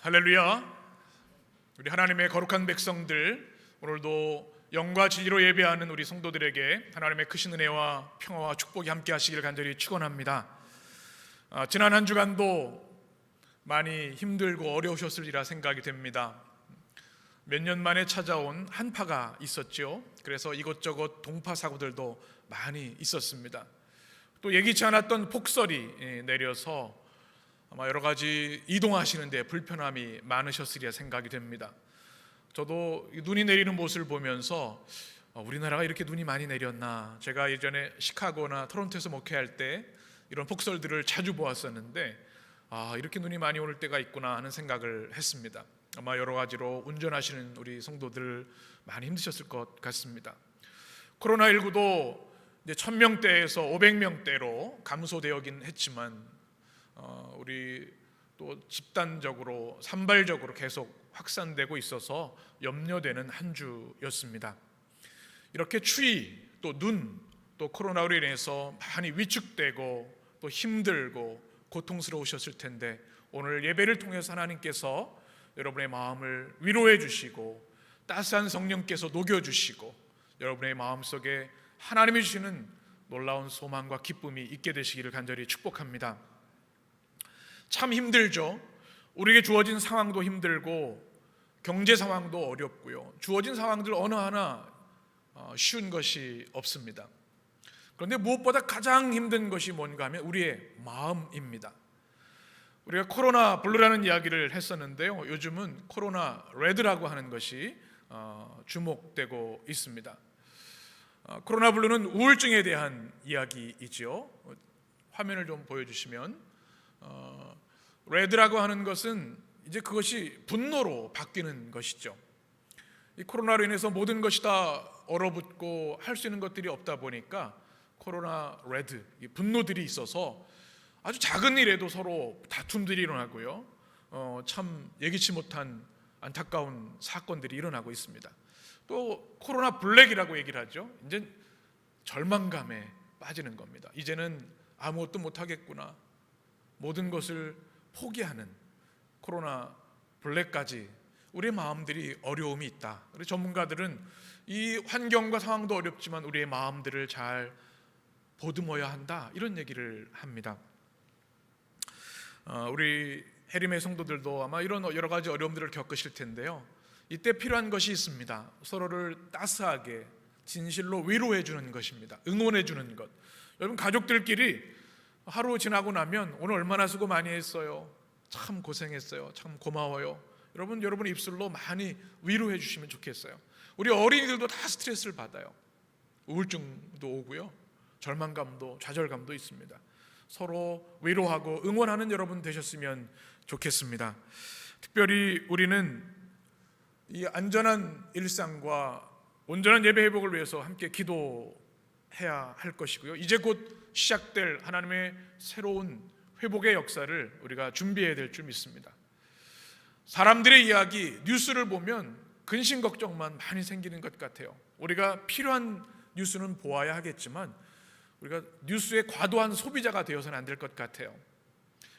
할렐루야. 우리 하나님의 거룩한 백성들, 오늘도 영과 진리로 예배하는 우리 성도들에게 하나님의 크신 은혜와 평화와 축복이 함께 하시기를 간절히 축원합니다. 지난 한 주간도 많이 힘들고 어려우셨으리라 생각이 됩니다. 몇 년 만에 찾아온 한파가 있었죠. 그래서 이것저것 동파 사고들도 많이 있었습니다. 또 예기치 않았던 폭설이 내려서 아마 여러 가지 이동하시는 데 불편함이 많으셨으리라 생각이 됩니다. 저도 눈이 내리는 모습을 보면서 우리나라가 이렇게 눈이 많이 내렸나. 제가 예전에 시카고나 토론토에서 목회할 때 이런 폭설들을 자주 보았었는데 이렇게 눈이 많이 올 때가 있구나 하는 생각을 했습니다. 아마 여러 가지로 운전하시는 우리 성도들 많이 힘드셨을 것 같습니다. 코로나19도 이제 1000명대에서 500명대로 감소되었긴 했지만 우리 또 집단적으로 산발적으로 계속 확산되고 있어서 염려되는 한 주였습니다. 이렇게 추위, 또 눈, 또 코로나로 인해서 많이 위축되고 또 힘들고 고통스러우셨을 텐데, 오늘 예배를 통해서 하나님께서 여러분의 마음을 위로해 주시고 따스한 성령께서 녹여주시고 여러분의 마음속에 하나님이 주시는 놀라운 소망과 기쁨이 있게 되시기를 간절히 축복합니다. 참 힘들죠. 우리에게 주어진 상황도 힘들고 경제 상황도 어렵고요. 주어진 상황들 어느 하나 쉬운 것이 없습니다. 그런데 무엇보다 가장 힘든 것이 뭔가 하면 우리의 마음입니다. 우리가 코로나 블루라는 이야기를 했었는데요, 요즘은 코로나 레드라고 하는 것이 주목되고 있습니다. 코로나 블루는 우울증에 대한 이야기이죠. 화면을 좀 보여주시면 레드라고 하는 것은 이제 그것이 분노로 바뀌는 것이죠. 이 코로나로 인해서 모든 것이 다 얼어붙고 할 수 있는 것들이 없다 보니까 코로나 레드, 분노들이 있어서 아주 작은 일에도 서로 다툼들이 일어나고요. 참 예기치 못한 안타까운 사건들이 일어나고 있습니다. 또 코로나 블랙이라고 얘기를 하죠. 이제 절망감에 빠지는 겁니다. 이제는 아무것도 못하겠구나, 모든 것을 포기하는 코로나 블랙까지 우리의 마음들이 어려움이 있다. 그래서 전문가들은 이 환경과 상황도 어렵지만 우리의 마음들을 잘 보듬어야 한다, 이런 얘기를 합니다. 우리 해림의 성도들도 아마 이런 여러 가지 어려움들을 겪으실 텐데요, 이때 필요한 것이 있습니다. 서로를 따스하게 진실로 위로해 주는 것입니다. 응원해 주는 것. 여러분, 가족들끼리 하루 지나고 나면 오늘 얼마나 수고 많이 했어요, 참 고생했어요, 참 고마워요, 여러분의 입술로 많이 위로해 주시면 좋겠어요. 우리 어린이들도 다 스트레스를 받아요. 우울증도 오고요, 절망감도 좌절감도 있습니다. 서로 위로하고 응원하는 여러분 되셨으면 좋겠습니다. 특별히 우리는 이 안전한 일상과 온전한 예배 회복을 위해서 함께 기도해야 할 것이고요, 이제 곧 시작될 하나님의 새로운 회복의 역사를 우리가 준비해야 될 줄 믿습니다. 사람들의 이야기, 뉴스를 보면 근심 걱정만 많이 생기는 것 같아요. 우리가 필요한 뉴스는 보아야 하겠지만 우리가 뉴스의 과도한 소비자가 되어서는 안 될 것 같아요.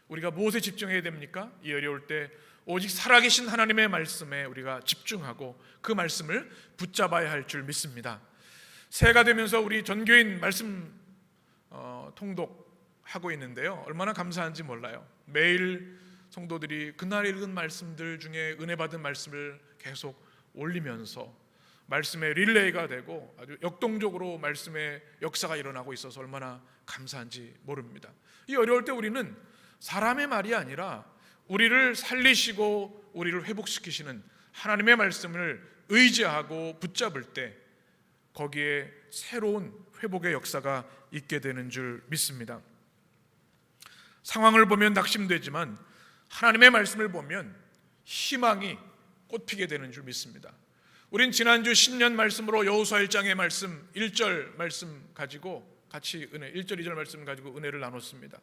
우리가 무엇에 집중해야 됩니까? 이 어려울 때 오직 살아계신 하나님의 말씀에 우리가 집중하고 그 말씀을 붙잡아야 할 줄 믿습니다. 새해가 되면서 우리 전교인 말씀 통독하고 있는데요, 얼마나 감사한지 몰라요. 매일 성도들이 그날 읽은 말씀들 중에 은혜 받은 말씀을 계속 올리면서 말씀의 릴레이가 되고 아주 역동적으로 말씀의 역사가 일어나고 있어서 얼마나 감사한지 모릅니다. 이 어려울 때 우리는 사람의 말이 아니라 우리를 살리시고 우리를 회복시키시는 하나님의 말씀을 의지하고 붙잡을 때 거기에 새로운 회복의 역사가 있게 되는 줄 믿습니다. 상황을 보면 낙심되지만 하나님의 말씀을 보면 희망이 꽃피게 되는 줄 믿습니다. 우린 지난주 신년 말씀으로 여호수아 1장의 말씀 1절 말씀 가지고 같이 1절 2절 말씀 가지고 은혜를 나눴습니다.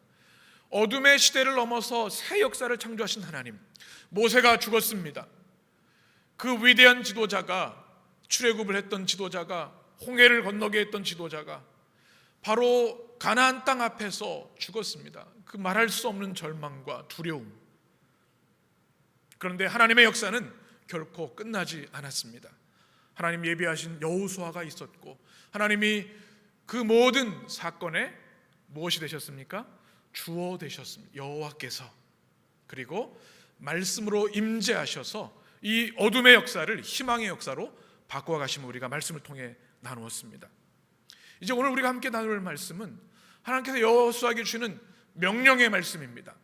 어둠의 시대를 넘어서 새 역사를 창조하신 하나님, 모세가 죽었습니다. 그 위대한 지도자가, 출애굽을 했던 지도자가, 홍해를 건너게 했던 지도자가 바로 가나안 땅 앞에서 죽었습니다. 그 말할 수 없는 절망과 두려움, 그런데 하나님의 역사는 결코 끝나지 않았습니다. 하나님 예비하신 여호수아가 있었고, 하나님이 그 모든 사건에 무엇이 되셨습니까? 주어 되셨습니다. 여호와께서. 그리고 말씀으로 임재하셔서 이 어둠의 역사를 희망의 역사로 바꾸어 가심을 우리가 말씀을 통해 나누었습니다. 이제 오늘 우리가 함께 나눌 말씀은 하나님께서 여호수아에게 주시는 명령의 말씀입니다.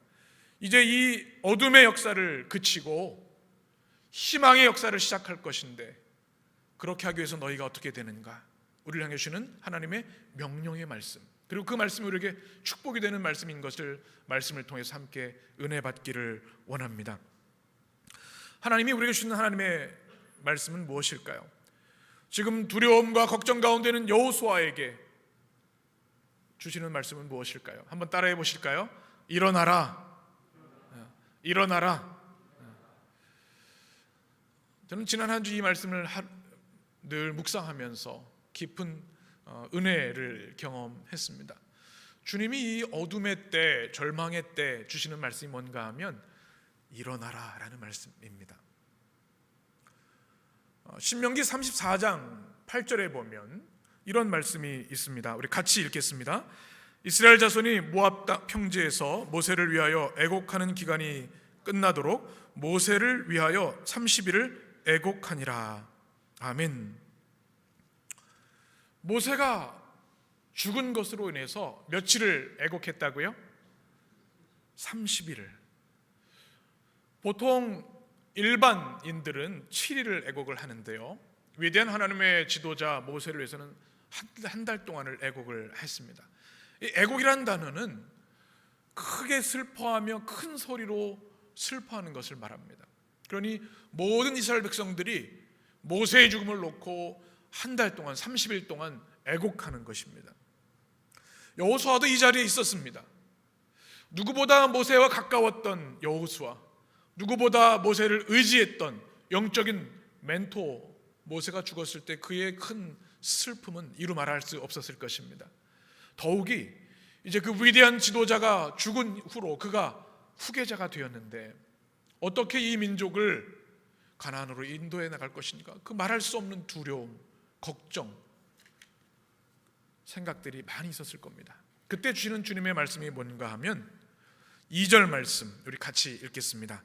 이제 이 어둠의 역사를 그치고 희망의 역사를 시작할 것인데, 그렇게 하기 위해서 너희가 어떻게 되는가? 우리를 향해 주시는 하나님의 명령의 말씀, 그리고 그 말씀이 우리에게 축복이 되는 말씀인 것을 말씀을 통해서 함께 은혜 받기를 원합니다. 하나님이 우리에게 주시는 하나님의 말씀은 무엇일까요? 지금 두려움과 걱정 가운데 있는 여호수아에게 주시는 말씀은 무엇일까요? 한번 따라해 보실까요? 일어나라. 일어나라. 저는 지난 한 주 이 말씀을 늘 묵상하면서 깊은 은혜를 경험했습니다. 주님이 이 어둠의 때, 절망의 때 주시는 말씀이 뭔가 하면 일어나라 라는 말씀입니다. 신명기 34장 8절에 보면 이런 말씀이 있습니다. 우리 같이 읽겠습니다. 이스라엘 자손이 모압 평지에서 모세를 위하여 애곡하는 기간이 끝나도록 모세를 위하여 30일을 애곡하니라. 아멘. 모세가 죽은 것으로 인해서 며칠을 애곡했다고요? 30일을. 보통 일반인들은 7일을 애곡을 하는데요, 위대한 하나님의 지도자 모세를 위해서는 한 달 동안을 애곡을 했습니다. 이 애곡이라는 단어는 크게 슬퍼하며 큰 소리로 슬퍼하는 것을 말합니다. 그러니 모든 이스라엘 백성들이 모세의 죽음을 놓고 한 달 동안, 30일 동안 애곡하는 것입니다. 여호수아도 이 자리에 있었습니다. 누구보다 모세와 가까웠던 여호수아, 누구보다 모세를 의지했던 영적인 멘토 모세가 죽었을 때 그의 큰 슬픔은 이루 말할 수 없었을 것입니다. 더욱이 이제 그 위대한 지도자가 죽은 후로 그가 후계자가 되었는데 어떻게 이 민족을 가나안으로 인도해 나갈 것인가, 그 말할 수 없는 두려움, 걱정, 생각들이 많이 있었을 겁니다. 그때 주시는 주님의 말씀이 뭔가 하면 2절 말씀 우리 같이 읽겠습니다.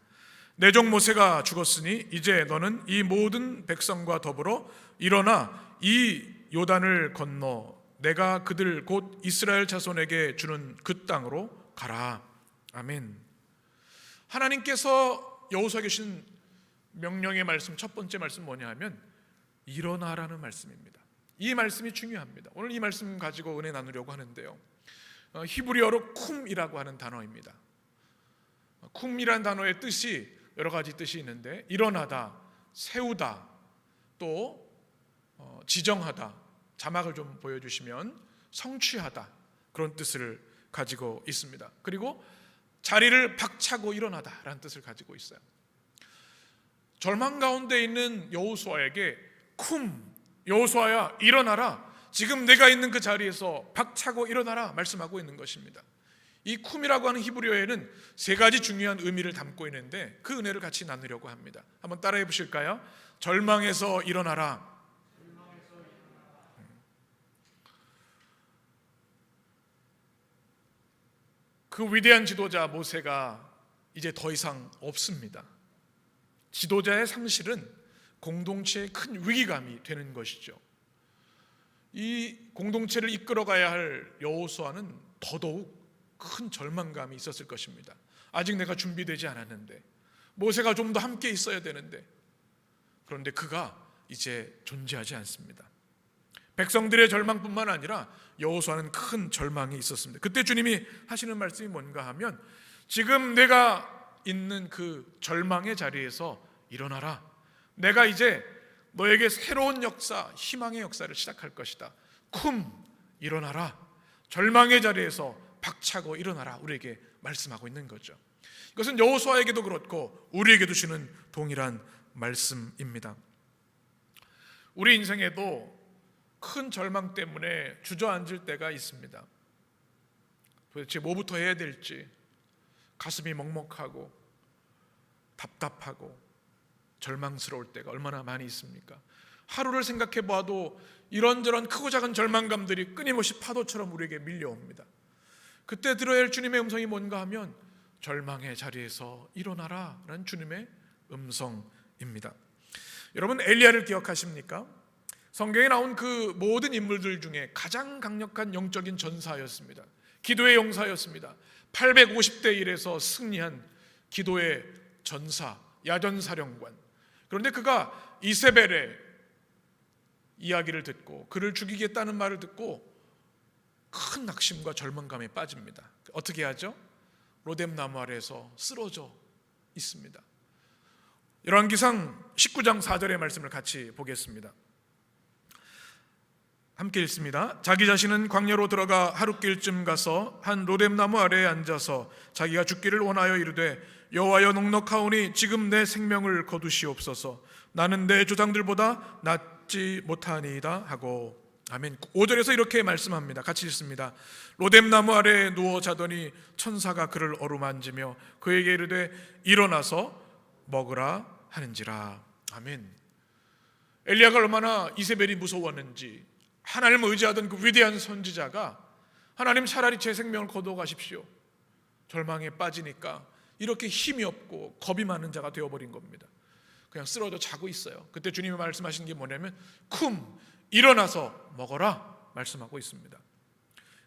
내 종 모세가 죽었으니 이제 너는 이 모든 백성과 더불어 일어나 이 요단을 건너 내가 그들 곧 이스라엘 자손에게 주는 그 땅으로 가라. 아멘. 하나님께서 여호수아에게 주신 명령의 말씀, 첫 번째 말씀 뭐냐 하면 일어나라는 말씀입니다. 이 말씀이 중요합니다. 오늘 이 말씀 가지고 은혜 나누려고 하는데요, 히브리어로 쿰이라고 하는 단어입니다. 쿰이라는 단어의 뜻이 여러 가지 뜻이 있는데, 일어나다, 세우다, 또 지정하다, 자막을 좀 보여주시면 성취하다, 그런 뜻을 가지고 있습니다. 그리고 자리를 박차고 일어나다라는 뜻을 가지고 있어요. 절망 가운데 있는 여호수아에게 쿰, 여호수아야 일어나라, 지금 내가 있는 그 자리에서 박차고 일어나라 말씀하고 있는 것입니다. 이 쿰이라고 하는 히브리어에는 세 가지 중요한 의미를 담고 있는데 그 은혜를 같이 나누려고 합니다. 한번 따라해 보실까요? 절망에서 일어나라. 그 위대한 지도자 모세가 이제 더 이상 없습니다. 지도자의 상실은 공동체의 큰 위기감이 되는 것이죠. 이 공동체를 이끌어가야 할 여호수아는 더더욱 큰 절망감이 있었을 것입니다. 아직 내가 준비되지 않았는데, 모세가 좀 더 함께 있어야 되는데, 그런데 그가 이제 존재하지 않습니다. 백성들의 절망뿐만 아니라 여호수아는 큰 절망이 있었습니다. 그때 주님이 하시는 말씀이 뭔가 하면 지금 내가 있는 그 절망의 자리에서 일어나라. 내가 이제 너에게 새로운 역사, 희망의 역사를 시작할 것이다. 쿰, 일어나라. 절망의 자리에서 박차고 일어나라, 우리에게 말씀하고 있는 거죠. 이것은 여호수아에게도 그렇고 우리에게도 주는 동일한 말씀입니다. 우리 인생에도 큰 절망 때문에 주저앉을 때가 있습니다. 도대체 뭐부터 해야 될지 가슴이 먹먹하고 답답하고 절망스러울 때가 얼마나 많이 있습니까? 하루를 생각해 보아도 이런저런 크고 작은 절망감들이 끊임없이 파도처럼 우리에게 밀려옵니다. 그때 들어야 할 주님의 음성이 뭔가 하면 절망의 자리에서 일어나라 라는 주님의 음성입니다. 여러분, 엘리야를 기억하십니까? 성경에 나온 그 모든 인물들 중에 가장 강력한 영적인 전사였습니다. 기도의 용사였습니다. 850대 1에서 승리한 기도의 전사, 야전사령관. 그런데 그가 이세벨의 이야기를 듣고 그를 죽이겠다는 말을 듣고 큰 낙심과 절망감에 빠집니다. 어떻게 하죠? 로뎀나무 아래에서 쓰러져 있습니다. 열왕기상 19장 4절의 말씀을 같이 보겠습니다. 함께 읽습니다. 자기 자신은 광야로 들어가 하룻길쯤 가서 한 로뎀나무 아래에 앉아서 자기가 죽기를 원하여 이르되 여호와여, 넉넉하오니 지금 내 생명을 거두시옵소서. 나는 내 조상들보다 낫지 못하니이다 하고. 아멘. 5절에서 이렇게 말씀합니다. 같이 읽습니다. 로뎀나무 아래에 누워 자더니 천사가 그를 어루만지며 그에게 이르되 일어나서 먹으라 하는지라. 아멘. 엘리야가 얼마나 이세벨이 무서웠는지, 하나님을 의지하던 그 위대한 선지자가 하나님 차라리 제 생명을 거두어 가십시오, 절망에 빠지니까 이렇게 힘이 없고 겁이 많은 자가 되어버린 겁니다. 그냥 쓰러져 자고 있어요. 그때 주님이 말씀하신 게 뭐냐면 쿰, 일어나서 먹어라 말씀하고 있습니다.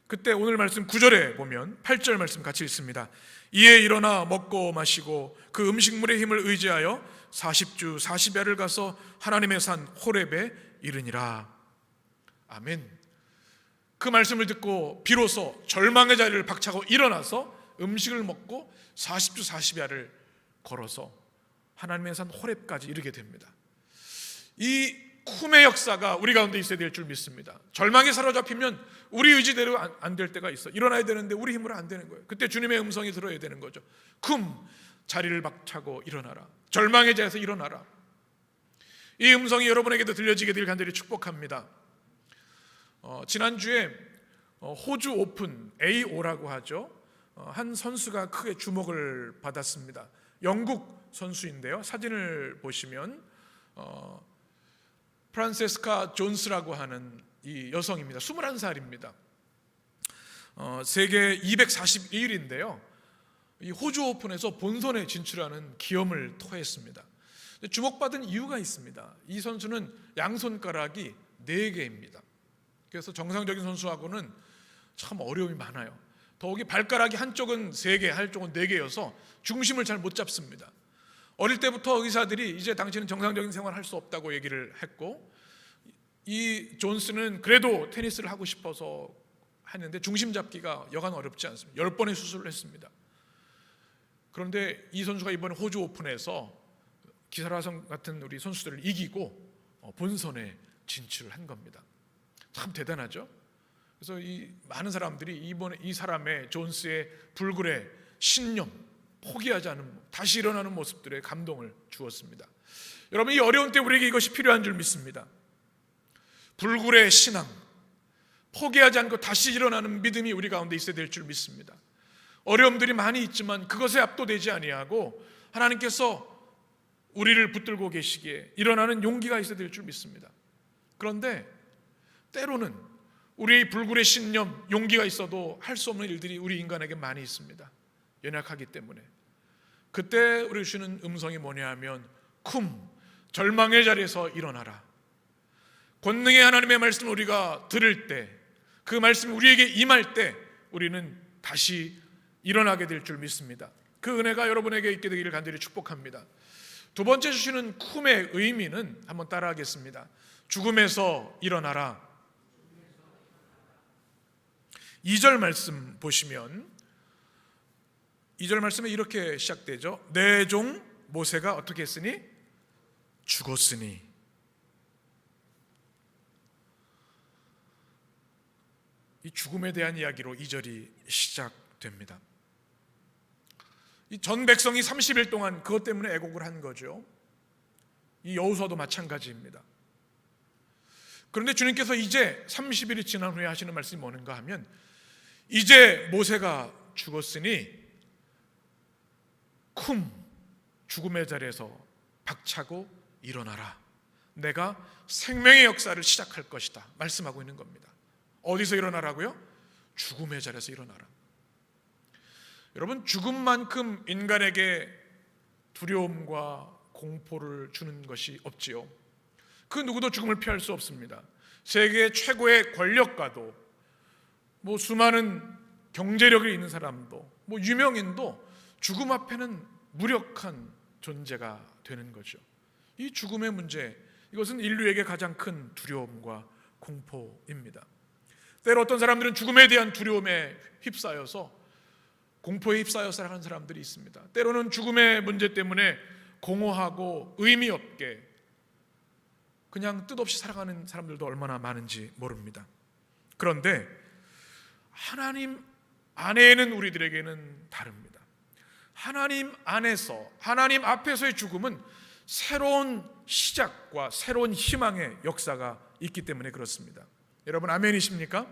그때 오늘 말씀 9절에 보면 8절 말씀 같이 읽습니다. 이에 일어나 먹고 마시고 그 음식물의 힘을 의지하여 40주 40야를 가서 하나님의 산 호렙에 이르니라. 아멘. 그 말씀을 듣고 비로소 절망의 자리를 박차고 일어나서 음식을 먹고 40주 40야를 걸어서 하나님의 산 호렙까지 이르게 됩니다. 이 쿰의 역사가 우리 가운데 있어야 될 줄 믿습니다. 절망에 사로잡히면 우리 의지대로 안 될 때가 있어. 일어나야 되는데 우리 힘으로 안 되는 거예요. 그때 주님의 음성이 들어야 되는 거죠. 쿰, 자리를 박차고 일어나라. 절망의 자리에서 일어나라. 이 음성이 여러분에게도 들려지게 될 간절히 축복합니다. 지난주에 호주 오픈 AO라고 하죠. 한 선수가 크게 주목을 받았습니다. 영국 선수인데요. 사진을 보시면 프란세스카 존스라고 하는 이 여성입니다. 21살입니다. 세계 241위인데요. 이 호주 오픈에서 본선에 진출하는 기염을 토했습니다. 주목받은 이유가 있습니다. 이 선수는 양손가락이 4개입니다. 그래서 정상적인 선수하고는 참 어려움이 많아요. 더욱이 발가락이 한쪽은 3개, 한쪽은 4개여서 중심을 잘 못 잡습니다. 어릴 때부터 의사들이 이제 당신은 정상적인 생활을 할 수 없다고 얘기를 했고, 이 존스는 그래도 테니스를 하고 싶어서 했는데 중심 잡기가 여간 어렵지 않습니다. 10번의 수술을 했습니다. 그런데 이 선수가 이번 호주 오픈에서 기사라성 같은 우리 선수들을 이기고 본선에 진출을 한 겁니다. 참 대단하죠. 그래서 이 많은 사람들이 이번에 이 사람의 존스의 불굴의 신념, 포기하지 않은, 다시 일어나는 모습들에 감동을 주었습니다. 여러분, 이 어려운 때 우리에게 이것이 필요한 줄 믿습니다. 불굴의 신앙, 포기하지 않고 다시 일어나는 믿음이 우리 가운데 있어야 될 줄 믿습니다. 어려움들이 많이 있지만 그것에 압도되지 아니하고 하나님께서 우리를 붙들고 계시기에 일어나는 용기가 있어야 될 줄 믿습니다. 그런데 때로는 우리의 불굴의 신념, 용기가 있어도 할 수 없는 일들이 우리 인간에게 많이 있습니다. 연약하기 때문에. 그때 우리 주시는 음성이 뭐냐 하면 쿰, 절망의 자리에서 일어나라. 권능의 하나님의 말씀을 우리가 들을 때, 그 말씀이 우리에게 임할 때 우리는 다시 일어나게 될 줄 믿습니다. 그 은혜가 여러분에게 있게 되기를 간절히 축복합니다. 두 번째 주시는 쿰의 의미는 한번 따라하겠습니다. 죽음에서 일어나라. 2절 말씀 보시면 2절 말씀에 이렇게 시작되죠. 내 종 모세가 어떻게 했으니? 죽었으니. 이 죽음에 대한 이야기로 2절이 시작됩니다. 이 전 백성이 30일 동안 그것 때문에 애곡을 한 거죠. 이 여호수아도 마찬가지입니다. 그런데 주님께서 이제 30일이 지난 후에 하시는 말씀이 뭐는가 하면 이제 모세가 죽었으니 쿰, 죽음의 자리에서 박차고 일어나라. 내가 생명의 역사를 시작할 것이다 말씀하고 있는 겁니다. 어디서 일어나라고요? 죽음의 자리에서 일어나라. 여러분, 죽음만큼 인간에게 두려움과 공포를 주는 것이 없지요. 그 누구도 죽음을 피할 수 없습니다. 세계 최고의 권력가도, 수많은 경제력이 있는 사람도, 유명인도 죽음 앞에는 무력한 존재가 되는 거죠. 이 죽음의 문제, 이것은 인류에게 가장 큰 두려움과 공포입니다. 때로 어떤 사람들은 죽음에 대한 두려움에 휩싸여서 공포에 휩싸여 살아가는 사람들이 있습니다. 때로는 죽음의 문제 때문에 공허하고 의미 없게 그냥 뜻없이 살아가는 사람들도 얼마나 많은지 모릅니다. 그런데 하나님 안에는 우리들에게는 다릅니다. 하나님 안에서, 하나님 앞에서의 죽음은 새로운 시작과 새로운 희망의 역사가 있기 때문에 그렇습니다. 여러분, 아멘이십니까?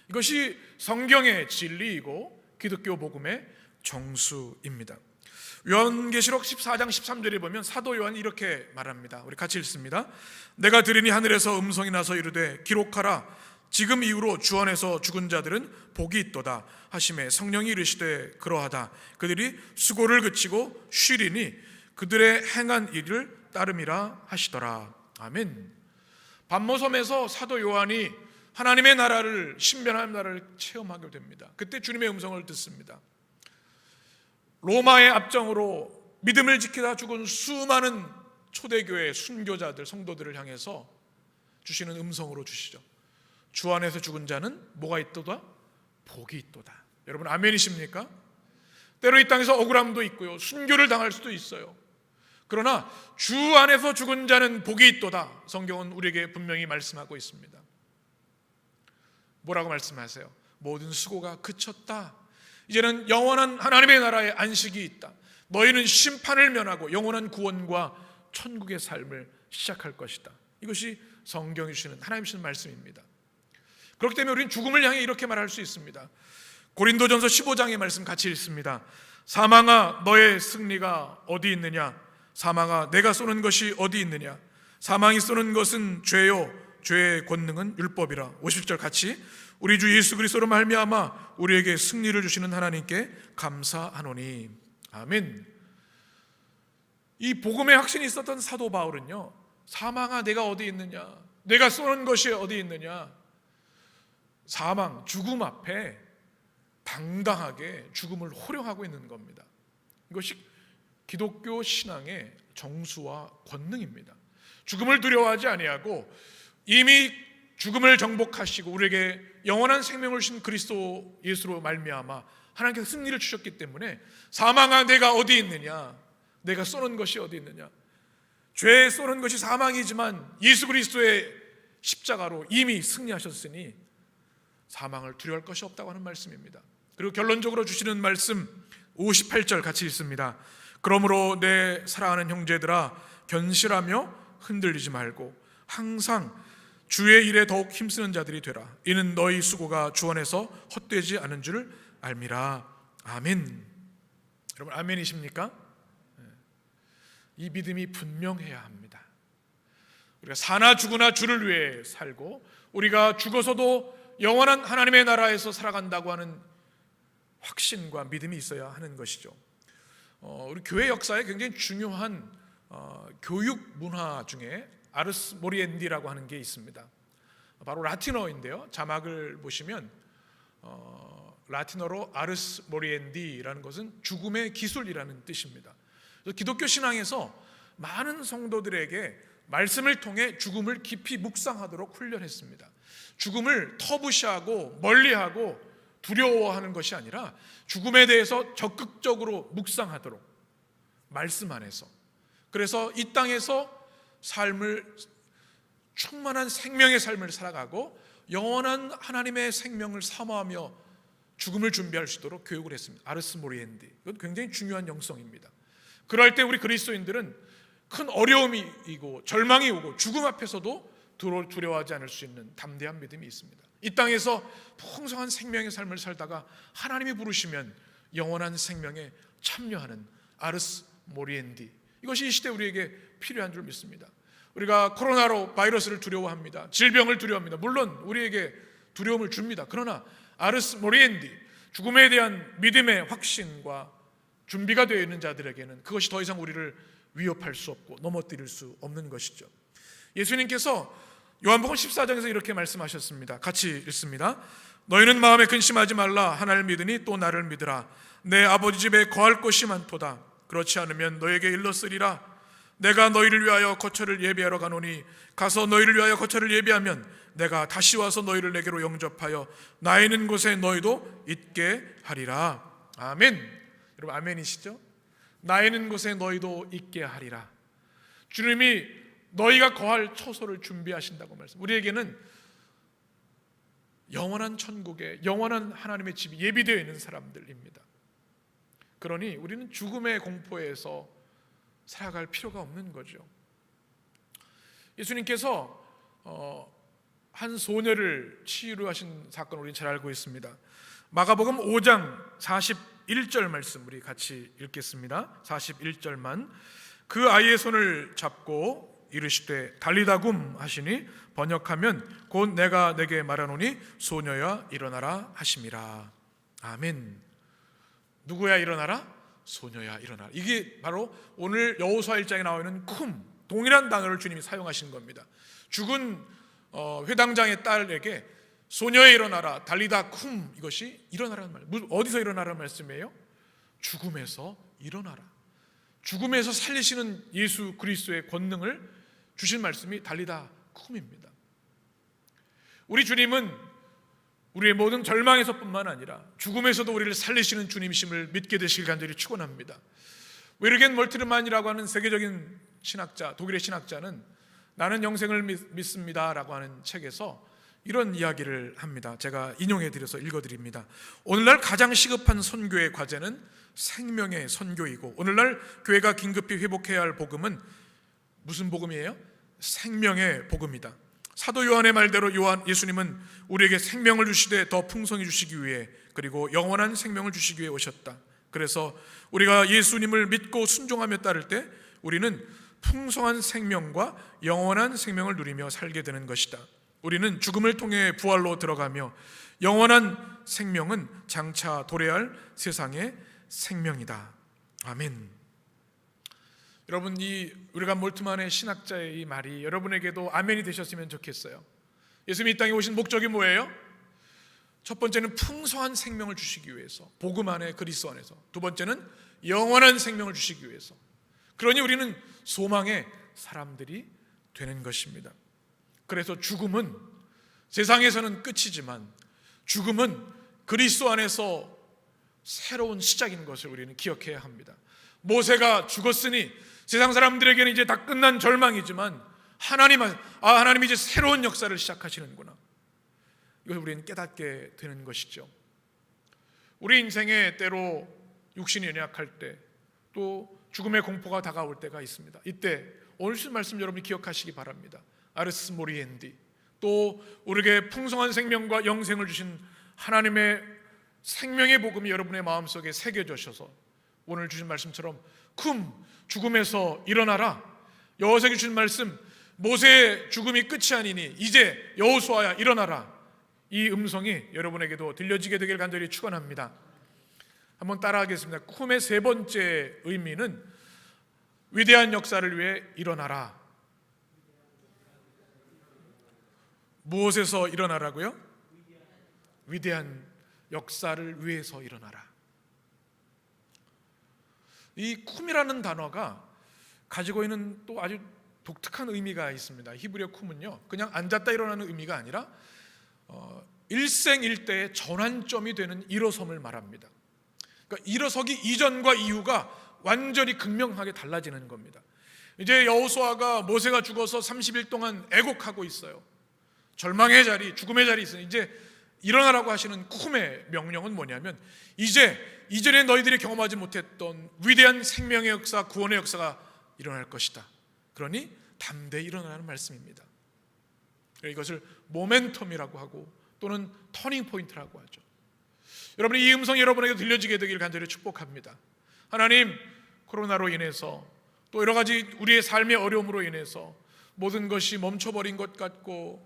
이것이 성경의 진리이고 기독교 복음의 정수입니다. 요한계시록 14장 13절에 보면 사도 요한이 이렇게 말합니다. 우리 같이 읽습니다. 내가 들으니 하늘에서 음성이 나서 이르되 기록하라. 지금 이후로 주 안에서 죽은 자들은 복이 있도다 하시매 성령이 이르시되 그러하다. 그들이 수고를 그치고 쉬리니 그들의 행한 일을 따름이라 하시더라. 아멘. 반모섬에서 사도 요한이 하나님의 나라를, 신변하는 나라를 체험하게 됩니다. 그때 주님의 음성을 듣습니다. 로마의 압정으로 믿음을 지키다 죽은 수많은 초대교회 순교자들, 성도들을 향해서 주시는 음성으로 주시죠. 주 안에서 죽은 자는 뭐가 있도다? 복이 있도다. 여러분, 아멘이십니까? 때로 이 땅에서 억울함도 있고요, 순교를 당할 수도 있어요. 그러나 주 안에서 죽은 자는 복이 있도다. 성경은 우리에게 분명히 말씀하고 있습니다. 뭐라고 말씀하세요? 모든 수고가 그쳤다. 이제는 영원한 하나님의 나라에 안식이 있다. 너희는 심판을 면하고 영원한 구원과 천국의 삶을 시작할 것이다. 이것이 성경이 주시는, 하나님 주시는 말씀입니다. 그렇기 때문에 우리는 죽음을 향해 이렇게 말할 수 있습니다. 고린도전서 15장의 말씀 같이 읽습니다. 사망아, 너의 승리가 어디 있느냐? 사망아, 내가 쏘는 것이 어디 있느냐? 사망이 쏘는 것은 죄요, 죄의 권능은 율법이라. 50절 같이. 우리 주 예수 그리스도로 말미암아 우리에게 승리를 주시는 하나님께 감사하노니. 아멘. 이 복음의 확신이 있었던 사도 바울은요, 사망아 내가 어디 있느냐, 내가 쏘는 것이 어디 있느냐, 사망, 죽음 앞에 당당하게 죽음을 호령하고 있는 겁니다. 이것이 기독교 신앙의 정수와 권능입니다. 죽음을 두려워하지 아니하고 이미 죽음을 정복하시고 우리에게 영원한 생명을 주신 그리스도 예수로 말미암아 하나님께서 승리를 주셨기 때문에 사망아 내가 어디 있느냐, 내가 쏘는 것이 어디 있느냐. 죄에 쏘는 것이 사망이지만 예수 그리스도의 십자가로 이미 승리하셨으니 사망을 두려워할 것이 없다고 하는 말씀입니다. 그리고 결론적으로 주시는 말씀 58절 같이 읽습니다. 그러므로 내 사랑하는 형제들아, 견실하며 흔들리지 말고 항상 주의 일에 더욱 힘쓰는 자들이 되라. 이는 너희 수고가 주 안에서 헛되지 않은 줄 알미라. 아멘. 여러분, 아멘이십니까? 이 믿음이 분명해야 합니다. 우리가 사나 죽으나 주를 위해 살고 우리가 죽어서도 영원한 하나님의 나라에서 살아간다고 하는 확신과 믿음이 있어야 하는 것이죠. 우리 교회 역사에 굉장히 중요한 교육 문화 중에 아르스 모리엔디라고 하는 게 있습니다. 바로 라틴어인데요, 자막을 보시면 라틴어로 아르스 모리엔디라는 것은 죽음의 기술이라는 뜻입니다. 그래서 기독교 신앙에서 많은 성도들에게 말씀을 통해 죽음을 깊이 묵상하도록 훈련했습니다. 죽음을 터부시하고 멀리하고 두려워하는 것이 아니라 죽음에 대해서 적극적으로 묵상하도록 말씀 안에서, 그래서 이 땅에서 삶을, 충만한 생명의 삶을 살아가고 영원한 하나님의 생명을 사모하며 죽음을 준비할 수 있도록 교육을 했습니다. 아르스 모리엔디. 이건 굉장히 중요한 영성입니다. 그럴 때 우리 그리스도인들은 큰 어려움이 이고 절망이 오고 죽음 앞에서도 두려워하지 않을 수 있는 담대한 믿음이 있습니다. 이 땅에서 풍성한 생명의 삶을 살다가 하나님이 부르시면 영원한 생명에 참여하는 아르스 모리엔디. 이것이 이 시대 우리에게 필요한 줄 믿습니다. 우리가 코로나로 바이러스를 두려워합니다. 질병을 두려워합니다. 물론 우리에게 두려움을 줍니다. 그러나 아르스 모리엔디, 죽음에 대한 믿음의 확신과 준비가 되어 있는 자들에게는 그것이 더 이상 우리를 위협할 수 없고 넘어뜨릴 수 없는 것이죠. 예수님께서 요한복음 14장에서 이렇게 말씀하셨습니다. 같이 읽습니다. 너희는 마음에 근심하지 말라. 하나를 믿으니 또 나를 믿으라. 내 아버지 집에 거할 곳이 많도다. 그렇지 않으면 너에게 일렀으리라. 내가 너희를 위하여 거처를 예비하러 가노니 가서 너희를 위하여 거처를 예비하면 내가 다시 와서 너희를 내게로 영접하여 나 있는 곳에 너희도 있게 하리라. 아멘. 여러분 아멘이시죠? 나 있는 곳에 너희도 있게 하리라. 주님이 너희가 거할 처소를 준비하신다고 말씀. 우리에게는 영원한 천국에 영원한 하나님의 집이 예비되어 있는 사람들입니다. 그러니 우리는 죽음의 공포에서 살아갈 필요가 없는 거죠. 예수님께서 한 소녀를 치유하신 사건을 우리는 잘 알고 있습니다. 마가복음 5장 41절 말씀 우리 같이 읽겠습니다. 41절만. 그 아이의 손을 잡고 이르시되 달리다굼 하시니 번역하면 곧 내가 내게 말하노니 소녀야 일어나라 하심이라. 아멘. 누구야 일어나라? 소녀야 일어나라. 이게 바로 오늘 여호수아 1장에 나와 있는 쿰, 동일한 단어를 주님이 사용하신 겁니다. 죽은 회당장의 딸에게 소녀야 일어나라, 달리다 쿰, 이것이 일어나라는 말. 어디서 일어나라는 말씀이에요? 죽음에서 일어나라. 죽음에서 살리시는 예수 그리스도의 권능을 주신 말씀이 달리다 쿰입니다. 우리 주님은 우리의 모든 절망에서뿐만 아니라 죽음에서도 우리를 살리시는 주님이심을 믿게 되시길 간절히 축원합니다. 웨르겐 멀트르만이라고 하는 세계적인 신학자, 독일의 신학자는 나는 영생을 믿습니다라고 하는 책에서 이런 이야기를 합니다. 제가 인용해 드려서 읽어드립니다. 오늘날 가장 시급한 선교의 과제는 생명의 선교이고 오늘날 교회가 긴급히 회복해야 할 복음은 무슨 복음이에요? 생명의 복음이다. 사도 요한의 말대로 예수님은 우리에게 생명을 주시되 더 풍성히 주시기 위해 그리고 영원한 생명을 주시기 위해 오셨다. 그래서 우리가 예수님을 믿고 순종하며 따를 때 우리는 풍성한 생명과 영원한 생명을 누리며 살게 되는 것이다. 우리는 죽음을 통해 부활로 들어가며 영원한 생명은 장차 도래할 세상의 생명이다. 아멘. 여러분, 이 웨르겐 몰트만의 신학자의 이 말이 여러분에게도 아멘이 되셨으면 좋겠어요. 예수님이 이 땅에 오신 목적이 뭐예요? 첫 번째는 풍성한 생명을 주시기 위해서, 복음 안에 그리스도 안에서. 두 번째는 영원한 생명을 주시기 위해서. 그러니 우리는 소망의 사람들이 되는 것입니다. 그래서 죽음은 세상에서는 끝이지만 죽음은 그리스도 안에서 새로운 시작인 것을 우리는 기억해야 합니다. 모세가 죽었으니 세상 사람들에게는 이제 다 끝난 절망이지만 하나님이 이제 새로운 역사를 시작하시는구나. 이걸 우리는 깨닫게 되는 것이죠. 우리 인생에 때로 육신이 연약할 때, 또 죽음의 공포가 다가올 때가 있습니다. 이때 오늘 주 말씀 여러분이 기억하시기 바랍니다. 아르스 모리엔디, 또 우리에게 풍성한 생명과 영생을 주신 하나님의 생명의 복음이 여러분의 마음속에 새겨져셔서 오늘 주신 말씀처럼 죽음에서 일어나라. 여호수아에게 주신 말씀, 모세의 죽음이 끝이 아니니 이제 여호수아야 일어나라. 이 음성이 여러분에게도 들려지게 되길 간절히 축원합니다. 한번 따라하겠습니다. 쿰의 세 번째 의미는 위대한 역사를 위해 일어나라. 무엇에서 일어나라고요? 위대한 역사를 위해서 일어나라. 이 쿰이라는 단어가 가지고 있는 또 아주 독특한 의미가 있습니다. 히브리어 쿰은요, 그냥 앉았다 일어나는 의미가 아니라 일생일대의 전환점이 되는 일어섬을 말합니다. 그러니까 일어서기 이전과 이후가 완전히 극명하게 달라지는 겁니다. 이제 여호수아가 모세가 죽어서 30일 동안 애곡하고 있어요. 절망의 자리, 죽음의 자리 있어요. 이제 일어나라고 하시는 쿰의 명령은 뭐냐면, 이제 이전에 너희들이 경험하지 못했던 위대한 생명의 역사, 구원의 역사가 일어날 것이다. 그러니 담대히 일어나라는 말씀입니다. 이것을 모멘텀이라고 하고 또는 터닝 포인트라고 하죠. 여러분, 이 음성이 여러분에게 들려지게 되기를 간절히 축복합니다. 하나님, 코로나로 인해서 또 여러 가지 우리의 삶의 어려움으로 인해서 모든 것이 멈춰버린 것 같고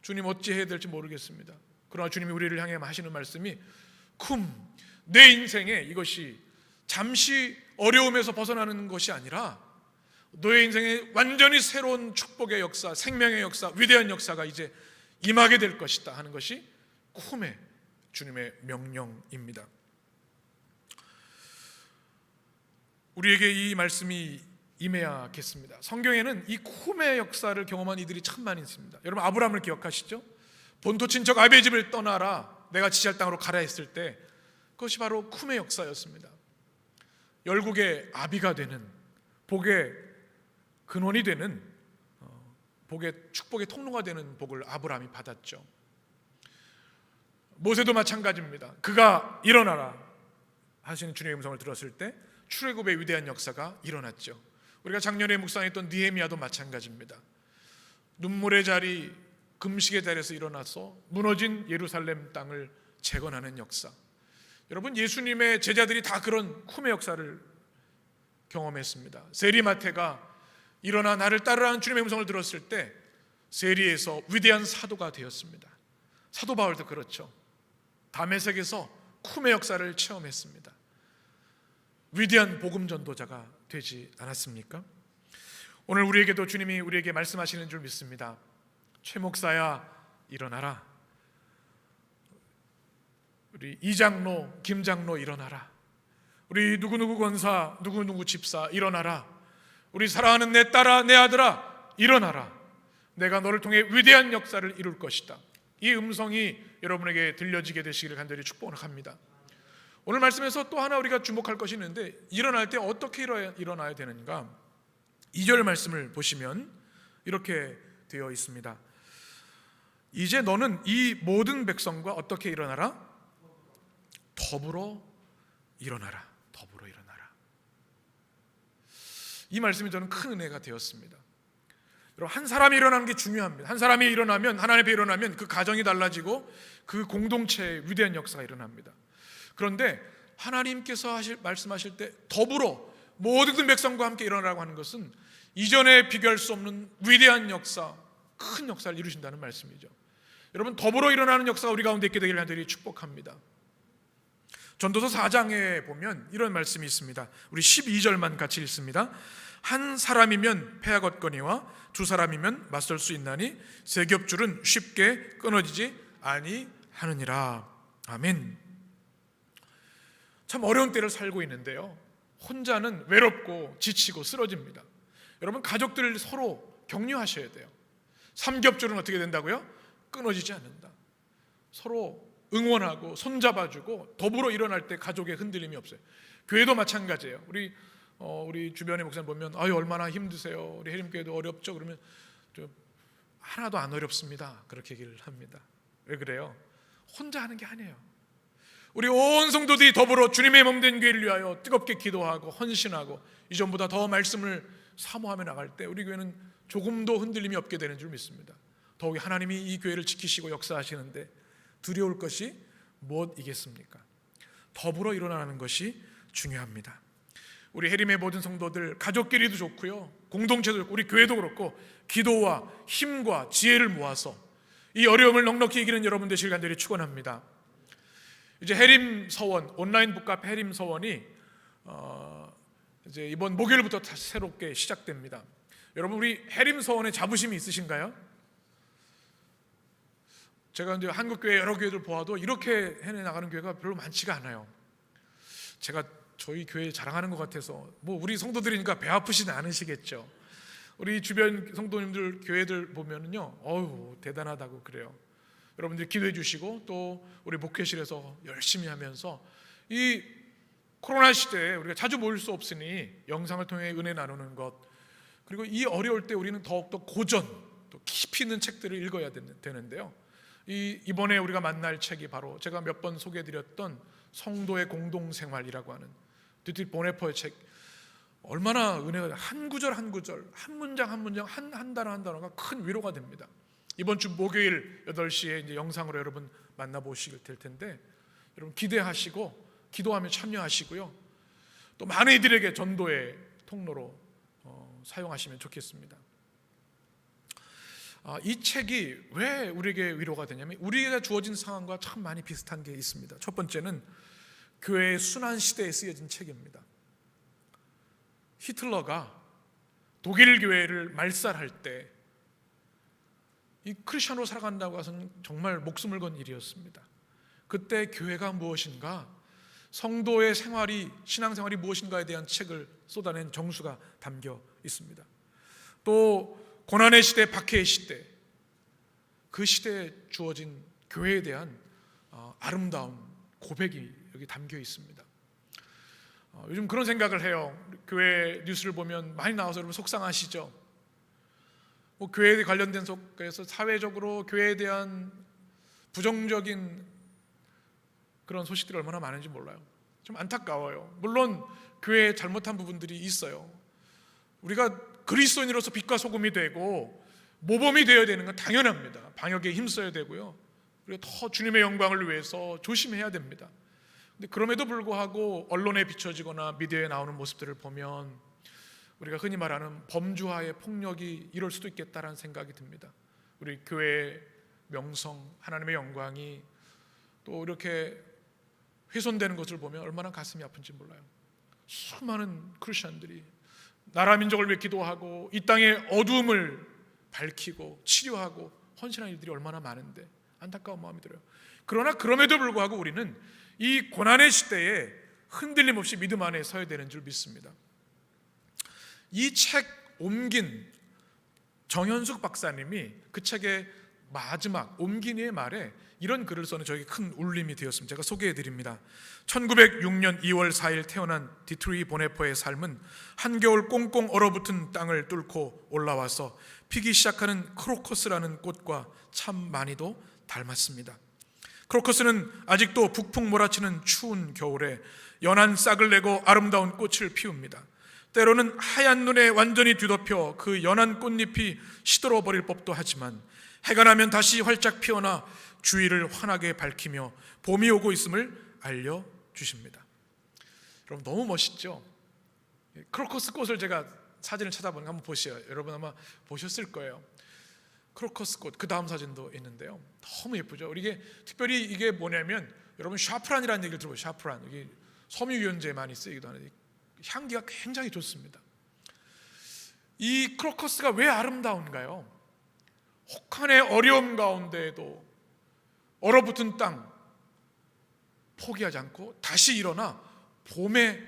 주님 어찌 해야 될지 모르겠습니다. 그러나 주님이 우리를 향해 하시는 말씀이 내 인생에 이것이 잠시 어려움에서 벗어나는 것이 아니라 너의 인생에 완전히 새로운 축복의 역사, 생명의 역사, 위대한 역사가 이제 임하게 될 것이다 하는 것이 쿰의 주님의 명령입니다. 우리에게 이 말씀이 임해야겠습니다. 성경에는 이 쿰의 역사를 경험한 이들이 참 많이 있습니다. 여러분 아브라함을 기억하시죠? 본토 친척 아비의 집을 떠나라, 내가 지시할 땅으로 가라 했을 때 그것이 바로 쿰의 역사였습니다. 열국의 아비가 되는, 복의 근원이 되는, 복의 축복의 통로가 되는 복을 아브라함이 받았죠. 모세도 마찬가지입니다. 그가 일어나라 하시는 주님의 음성을 들었을 때 출애굽의 위대한 역사가 일어났죠. 우리가 작년에 묵상했던 느헤미야도 마찬가지입니다. 눈물의 자리, 금식의 자리에서 일어나서 무너진 예루살렘 땅을 재건하는 역사. 여러분 예수님의 제자들이 다 그런 쿰의 역사를 경험했습니다. 세리마태가 일어나 나를 따르라는 주님의 음성을 들었을 때 세리에서 위대한 사도가 되었습니다. 사도 바울도 그렇죠. 다메섹에서 쿰의 역사를 체험했습니다. 위대한 복음 전도자가 되지 않았습니까? 오늘 우리에게도 주님이 우리에게 말씀하시는 줄 믿습니다. 최 목사야 일어나라. 우리 이장로, 김장로 일어나라. 우리 누구누구 권사, 누구누구 집사 일어나라. 우리 사랑하는 내 딸아, 내 아들아 일어나라. 내가 너를 통해 위대한 역사를 이룰 것이다. 이 음성이 여러분에게 들려지게 되시기를 간절히 축복을 합니다. 오늘 말씀에서 또 하나 우리가 주목할 것이 있는데 일어날 때 어떻게 일어나야 되는가? 2절 말씀을 보시면 이렇게 되어 있습니다. 이제 너는 이 모든 백성과 어떻게 일어나라? 더불어 일어나라. 더불어 일어나라. 이 말씀이 저는 큰 은혜가 되었습니다. 여러분 한 사람이 일어나는 게 중요합니다. 한 사람이 일어나면, 하나님 앞에 일어나면 그 가정이 달라지고 그 공동체의 위대한 역사가 일어납니다. 그런데 하나님께서 말씀하실 때 더불어 모든 백성과 함께 일어나라고 하는 것은 이전에 비교할 수 없는 위대한 역사, 큰 역사를 이루신다는 말씀이죠. 여러분 더불어 일어나는 역사가 우리 가운데 있게 되기를 간절히 축복합니다. 전도서 4장에 보면 이런 말씀이 있습니다. 우리 12절만 같이 읽습니다. 한 사람이면 패하겠거니와 두 사람이면 맞설 수 있나니 세 겹줄은 쉽게 끊어지지 아니하느니라. 아멘. 참 어려운 때를 살고 있는데요, 혼자는 외롭고 지치고 쓰러집니다. 여러분 가족들 서로 격려하셔야 돼요. 삼겹줄은 어떻게 된다고요? 끊어지지 않는다. 서로 응원하고 손잡아주고 더불어 일어날 때 가족의 흔들림이 없어요. 교회도 마찬가지예요. 우리 주변의 목사님 보면 아유 얼마나 힘드세요. 우리 해림교회도 어렵죠. 그러면 하나도 안 어렵습니다. 그렇게 얘기를 합니다. 왜 그래요? 혼자 하는 게 아니에요. 우리 온 성도들이 더불어 주님의 몸된 교회를 위하여 뜨겁게 기도하고 헌신하고 이전보다 더 말씀을 사모하며 나갈 때 우리 교회는 조금도 흔들림이 없게 되는 줄 믿습니다. 더욱이 하나님이 이 교회를 지키시고 역사하시는데 두려울 것이 무엇이겠습니까? 더불어 일어나는 것이 중요합니다. 우리 해림의 모든 성도들 가족끼리도 좋고요, 공동체도 좋고 우리 교회도 그렇고 기도와 힘과 지혜를 모아서 이 어려움을 넉넉히 이기는 여러분 되시길 간절히 축원합니다. 이제 해림 서원, 온라인 북카페 해림 서원이 이제 이번 목요일부터 다시 새롭게 시작됩니다. 여러분 우리 해림 서원에 자부심이 있으신가요? 제가 이제 한국 교회 여러 교회들 보아도 이렇게 해내 나가는 교회가 별로 많지가 않아요. 제가 저희 교회 자랑하는 것 같아서 우리 성도들이니까 배 아프시는 않으시겠죠. 우리 주변 성도님들 교회들 보면은요, 어우 대단하다고 그래요. 여러분들이 기도해 주시고 또 우리 목회실에서 열심히 하면서 이 코로나 시대에 우리가 자주 모일 수 없으니 영상을 통해 은혜 나누는 것, 그리고 이 어려울 때 우리는 더욱더 고전, 또 깊이 있는 책들을 읽어야 되는데요, 이번에 우리가 만날 책이 바로 제가 몇 번 소개해드렸던 성도의 공동생활이라고 하는 디트리 보네퍼의 책. 얼마나 은혜가, 한 구절 한 구절, 한 문장 한 문장, 한 단어 한 단어가 큰 위로가 됩니다. 이번 주 목요일 8시에 이제 영상으로 여러분 만나보시게 될 텐데 여러분 기대하시고 기도하며 참여하시고요. 또 많은 이들에게 전도의 통로로 사용하시면 좋겠습니다. 이 책이 왜 우리에게 위로가 되냐면 우리가 주어진 상황과 참 많이 비슷한 게 있습니다. 첫 번째는 교회의 순환 시대에 쓰여진 책입니다. 히틀러가 독일 교회를 말살할 때 이 크리스천으로 살아간다고 해서는 정말 목숨을 건 일이었습니다. 그때 교회가 무엇인가, 성도의 생활이, 신앙생활이 무엇인가에 대한 책을 쏟아낸 정수가 담겨 있습니다. 또 고난의 시대, 박해의 시대, 그 시대에 주어진 교회에 대한 아름다운 고백이 여기 담겨 있습니다. 요즘 그런 생각을 해요. 교회 뉴스를 보면 많이 나와서 여러분 속상하시죠? 교회에 관련된 속에서 사회적으로 교회에 대한 부정적인 그런 소식들이 얼마나 많은지 몰라요. 좀 안타까워요. 물론 교회에 잘못한 부분들이 있어요. 우리가 그리스도인으로서 빛과 소금이 되고 모범이 되어야 되는 건 당연합니다. 방역에 힘써야 되고요. 우리가 더 주님의 영광을 위해서 조심해야 됩니다. 근데 그럼에도 불구하고 언론에 비춰지거나 미디어에 나오는 모습들을 보면 우리가 흔히 말하는 범주화의 폭력이 이럴 수도 있겠다라는 생각이 듭니다. 우리 교회의 명성, 하나님의 영광이 또 이렇게 훼손되는 것을 보면 얼마나 가슴이 아픈지 몰라요. 수많은 크리스천들이 나라 민족을 위해 기도하고 이 땅의 어두움을 밝히고 치료하고 헌신한 일들이 얼마나 많은데 안타까운 마음이 들어요. 그러나 그럼에도 불구하고 우리는 이 고난의 시대에 흔들림 없이 믿음 안에 서야 되는 줄 믿습니다. 이 책 옮긴 정현숙 박사님이 그 책의 마지막 옮긴이의 말에 이런 글을 써는 저에게 큰 울림이 되었습니다. 제가 소개해 드립니다. 1906년 2월 4일 태어난 디트리 보네포의 삶은 한겨울 꽁꽁 얼어붙은 땅을 뚫고 올라와서 피기 시작하는 크로커스라는 꽃과 참 많이도 닮았습니다. 크로커스는 아직도 북풍 몰아치는 추운 겨울에 연한 싹을 내고 아름다운 꽃을 피웁니다. 때로는 하얀 눈에 완전히 뒤덮여 그 연한 꽃잎이 시들어 버릴 법도 하지만 해가 나면 다시 활짝 피어나 주위를 환하게 밝히며 봄이 오고 있음을 알려주십니다. 여러분 너무 멋있죠? 크로커스 꽃을 제가 사진을 찾아보니까 한번 보시죠. 여러분 아마 보셨을 거예요. 크로커스 꽃, 그 다음 사진도 있는데요. 너무 예쁘죠? 특별히 이게 뭐냐면 여러분 샤프란이라는 얘기를 들어보세요. 샤프란, 이게 섬유유연제에 많이 쓰이기도 하는 향기가 굉장히 좋습니다. 이 크로커스가 왜 아름다운가요? 혹한의 어려움 가운데에도 얼어붙은 땅 포기하지 않고 다시 일어나 봄의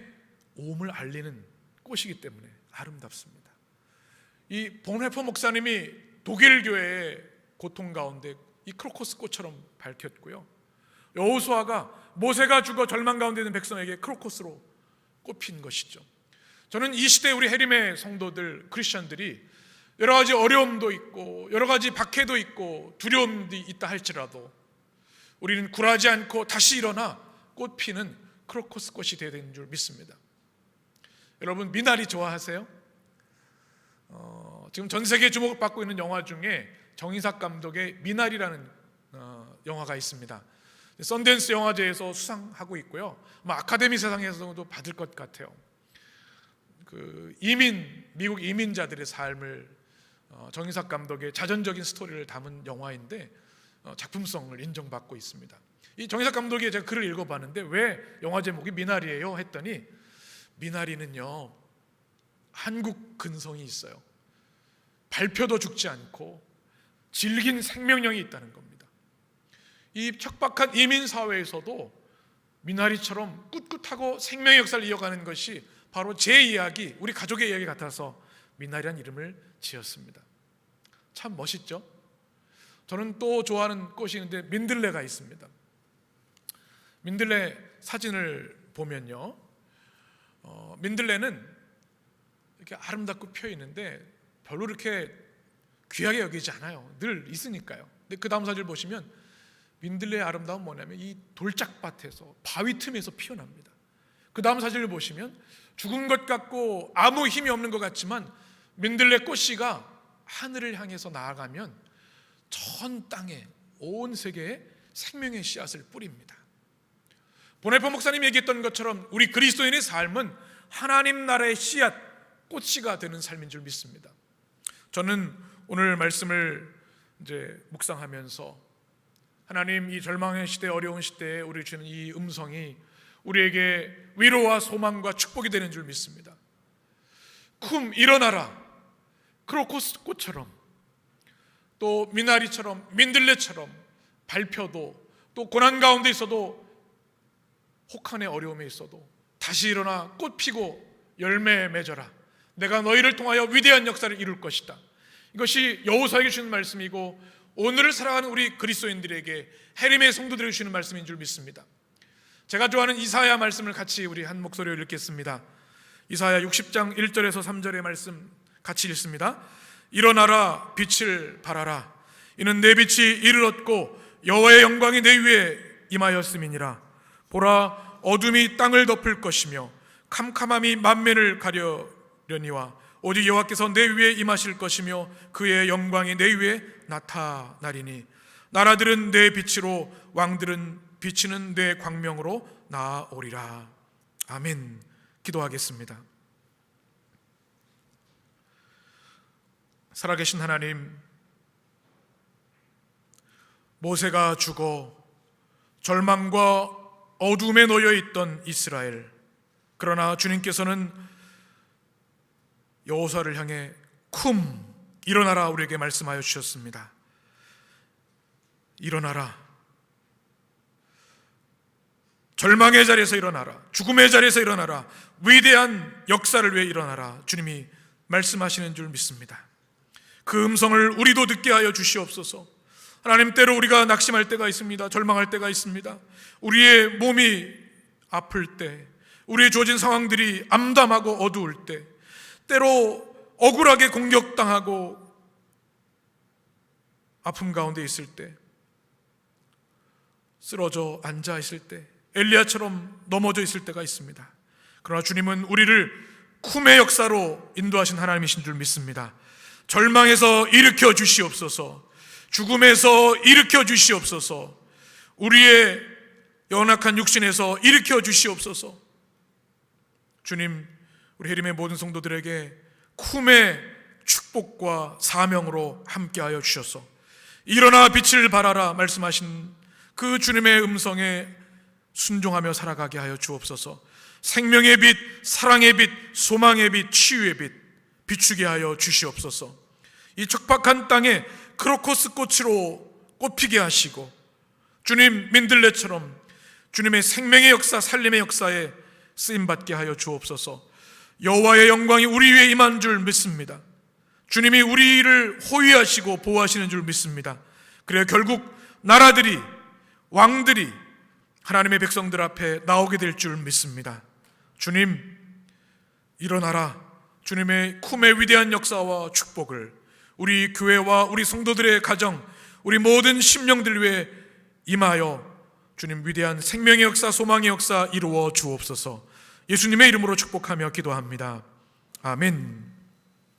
오음을 알리는 꽃이기 때문에 아름답습니다. 이 본헤퍼 목사님이 독일 교회의 고통 가운데 이 크로커스 꽃처럼 밝혔고요. 여호수아가 모세가 죽어 절망 가운데 있는 백성에게 크로커스로 꽃핀 것이죠. 저는 이 시대 우리 해림의 성도들, 크리스천들이 여러 가지 어려움도 있고 여러 가지 박해도 있고 두려움도 있다 할지라도 우리는 굴하지 않고 다시 일어나 꽃피는 크로커스 꽃이 되어야 되는 줄 믿습니다. 여러분 미나리 좋아하세요? 지금 전 세계에 주목을 받고 있는 영화 중에 정인삭 감독의 미나리라는 영화가 있습니다. 썬댄스 영화제에서 수상하고 있고요. 아카데미 세상에서도 받을 것 같아요. 미국 이민자들의 삶을 정인삭 감독의 자전적인 스토리를 담은 영화인데 작품성을 인정받고 있습니다. 이 정인삭 감독의 제가 글을 읽어봤는데 왜 영화 제목이 미나리예요? 했더니 미나리는요 한국 근성이 있어요. 밟혀도 죽지 않고 질긴 생명력이 있다는 겁니다. 이 척박한 이민 사회에서도 미나리처럼 꿋꿋하고 생명의 역사를 이어가는 것이 바로 제 이야기, 우리 가족의 이야기 같아서 미나리라는 이름을 지었습니다. 참 멋있죠? 저는 또 좋아하는 꽃이 있는데 민들레가 있습니다. 민들레 사진을 보면요, 민들레는 이렇게 아름답고 펴 있는데 별로 이렇게 귀하게 여기지 않아요. 늘 있으니까요. 근데 그 다음 사진을 보시면 민들레의 아름다움은 뭐냐면 이 돌짝밭에서 바위 틈에서 피어납니다. 그 다음 사진을 보시면 죽은 것 같고 아무 힘이 없는 것 같지만 민들레 꽃씨가 하늘을 향해서 나아가면 전 땅에 온 세계에 생명의 씨앗을 뿌립니다. 보네포 목사님이 얘기했던 것처럼 우리 그리스도인의 삶은 하나님 나라의 씨앗, 꽃씨가 되는 삶인 줄 믿습니다. 저는 오늘 말씀을 이제 묵상하면서 하나님, 이 절망의 시대, 어려운 시대에 우리 주는 이 음성이 우리에게 위로와 소망과 축복이 되는 줄 믿습니다. 쿰, 일어나라. 크로코스 꽃처럼, 또 미나리처럼, 민들레처럼 밟혀도, 또 고난 가운데 있어도, 혹한의 어려움에 있어도 다시 일어나 꽃 피고 열매 맺어라. 내가 너희를 통하여 위대한 역사를 이룰 것이다. 이것이 여호수아에게 주는 말씀이고, 오늘을 살아가는 우리 그리스도인들에게, 해림의 성도들에게 주는 말씀인 줄 믿습니다. 제가 좋아하는 이사야 말씀을 같이 우리 한 목소리로 읽겠습니다. 이사야 60장 1절에서 3절의 말씀 같이 읽습니다. 일어나라, 빛을 발하라. 이는 내 빛이 이르렀고 여호와의 영광이 내 위에 임하였음이니라. 보라, 어둠이 땅을 덮을 것이며 캄캄함이 만면을 가려려니와 오직 여호와께서 내 위에 임하실 것이며 그의 영광이 내 위에 나타나리니 나라들은 내 빛으로, 왕들은 비치는 내 광명으로 나아오리라. 아멘. 기도하겠습니다. 살아계신 하나님, 모세가 죽어 절망과 어둠에 놓여 있던 이스라엘, 그러나 주님께서는 여호수아를 향해 쿰, 일어나라 우리에게 말씀하여 주셨습니다. 일어나라. 절망의 자리에서 일어나라. 죽음의 자리에서 일어나라. 위대한 역사를 위해 일어나라. 주님이 말씀하시는 줄 믿습니다. 그 음성을 우리도 듣게 하여 주시옵소서. 하나님, 때로 우리가 낙심할 때가 있습니다. 절망할 때가 있습니다. 우리의 몸이 아플 때, 우리의 주어진 상황들이 암담하고 어두울 때, 때로 억울하게 공격당하고 아픔 가운데 있을 때, 쓰러져 앉아 있을 때, 엘리야처럼 넘어져 있을 때가 있습니다. 그러나 주님은 우리를 쿰의 역사로 인도하신 하나님이신 줄 믿습니다. 절망에서 일으켜 주시옵소서. 죽음에서 일으켜 주시옵소서. 우리의 연약한 육신에서 일으켜 주시옵소서. 주님, 우리 해림의 모든 성도들에게 쿰의 축복과 사명으로 함께하여 주셔서 일어나 빛을 발하라 말씀하신 그 주님의 음성에 순종하며 살아가게 하여 주옵소서. 생명의 빛, 사랑의 빛, 소망의 빛, 치유의 빛 비추게 하여 주시옵소서. 이 척박한 땅에 크로코스 꽃으로 꽃피게 하시고, 주님 민들레처럼 주님의 생명의 역사, 살림의 역사에 쓰임받게 하여 주옵소서. 여호와의 영광이 우리 위에 임한 줄 믿습니다. 주님이 우리를 호위하시고 보호하시는 줄 믿습니다. 그래야 결국 나라들이, 왕들이 하나님의 백성들 앞에 나오게 될 줄 믿습니다. 주님, 일어나라. 주님의 쿰의 위대한 역사와 축복을 우리 교회와 우리 성도들의 가정, 우리 모든 심령들 위해 임하여 주님 위대한 생명의 역사, 소망의 역사 이루어 주옵소서. 예수님의 이름으로 축복하며 기도합니다. 아멘.